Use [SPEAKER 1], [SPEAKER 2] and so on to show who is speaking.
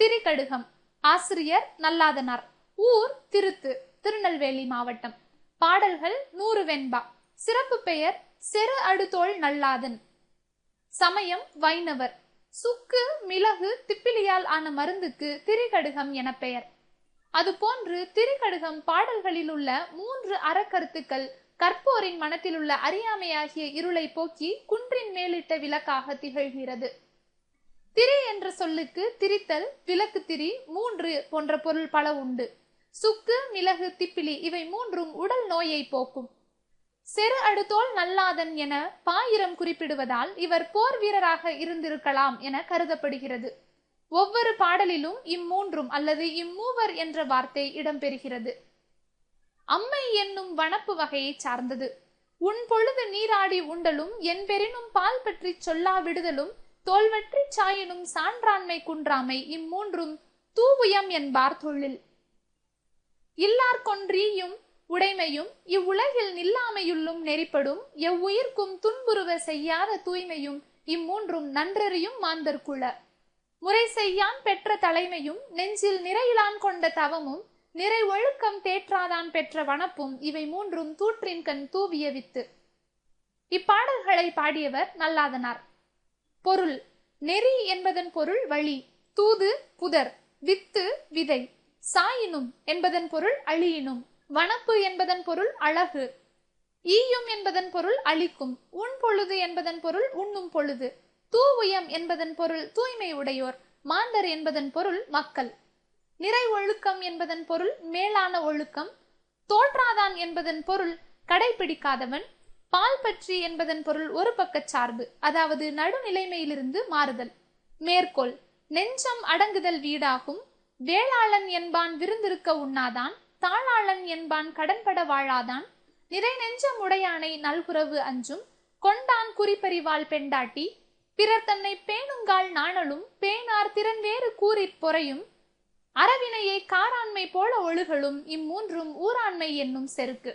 [SPEAKER 1] திரிகடுகம். ஆசிரியர் நல்லாதனார். ஊர் திருத்து, திருநெல்வேலி மாவட்டம். பாடல்கள் 100 வெண்பா. சிறப்பு பெயர் செரு அடுதோள் நல்லாதன். சமயம் வைணவர். சுக்கு, மிளகு, திப்பிலியால் ஆன மருந்துக்கு திரிகடுகம் என பெயர். அதுபோன்று திரிகடுகம் பாடல்களில் உள்ள 3 அறக்கருத்துக்கள் கற்போரின் மனத்தில் உள்ள அறியாமையாகிய இருளை போக்கி குன்றின் மேலிட்ட விளக்காக திகழ்கிறது. திரி என்ற சொல்லுக்கு திரித்தல், விளக்கு திரி, 3 போன்ற பொருள் பல உண்டு. சுக்கு, மிளகு, திப்பிலி இவை 3ம் உடல் நோயை போக்கும். செரு அடுதோள் நல்லாதன் என பாயிரம் குறிப்பிடுவதால் இவர் போர் வீரராக இருந்திருக்கலாம் என கருதப்படுகிறது. ஒவ்வொரு பாடலிலும் இம்மூன்றும் அல்லது இம்மூவர் என்ற வார்த்தை இடம்பெறுகிறது. அம்மை என்னும் வனப்பு வகையை சார்ந்தது. உன் பொழுது நீராடி உண்டலும் என் பெறினும் பால் பற்றி சொல்லா விடுதலும் தோல்வற்றி சாயினும் சான்றாண்மை குன்றாமை இம்மூன்றும் தூவுயம் என்பார் தொழில். இல்லார் கொன்றீயும் உடைமையும் இவ்வுலகில் நில்லாமையுள்ளும் நெறிப்படும் எவ்வுயிர்க்கும் துன்புறுவ செய்யாத தூய்மையும் இம்மூன்றும் நன்றறியும் மாந்தர்குல. முறை செய்யான் பெற்ற தலைமையும் நெஞ்சில் நிறையிலான் கொண்ட தவமும் நிறை ஒழுக்கம் தேற்றாதான் பெற்ற வனப்பும் இவை 3ம் தூற்றின் கண் தூவிய வித்து. இப்பாடல்களை பாடியவர் நல்லாதனார். பொருள். நெறி என்பதன் பொருள் வழி, தூது புதர், வித்து விதை, சாயினும் என்பதன் பொருள் அழியினும், வனப்பு என்பதன் பொருள் அழகு, ஈயும் என்பதன் பொருள் அளிக்கும், உன் பொழுது என்பதன் பொருள் உண்ணும் பொழுது, தூவுயம் என்பதன் பொருள் தூய்மை உடையோர், மாந்தர் என்பதன் பொருள் மக்கள், நிறை ஒழுக்கம் என்பதன் பொருள் மேலான ஒழுக்கம், தோற்றாதான் என்பதன் பொருள் கடைபிடிக்காதவன், பால் பற்றி என்பதன் பொருள் ஒரு பக்க சார்பு, அதாவது நடுநிலைமையிலிருந்து மாறுதல். மேற்கோள். நெஞ்சம் அடங்குதல் வீடாகும், வேளாளன் என்பான் விருந்திருக்க உண்ணாதான், தாளாளன் என்பான் கடன்பட வாழாதான், நிறை நெஞ்சம் உடையானை நல்குரவு அஞ்சும், கொண்டான் குறிப்பறிவாள் பெண்டாட்டி, பிறர் தன்னை பேணுங்கால் நாணலும் பேணார் திறன் வேறு கூறிற் பொறையும், அறவினையை காராண்மை போல ஒழுகலும் இம்மூன்றும் ஊராண்மை என்னும் செருக்கு.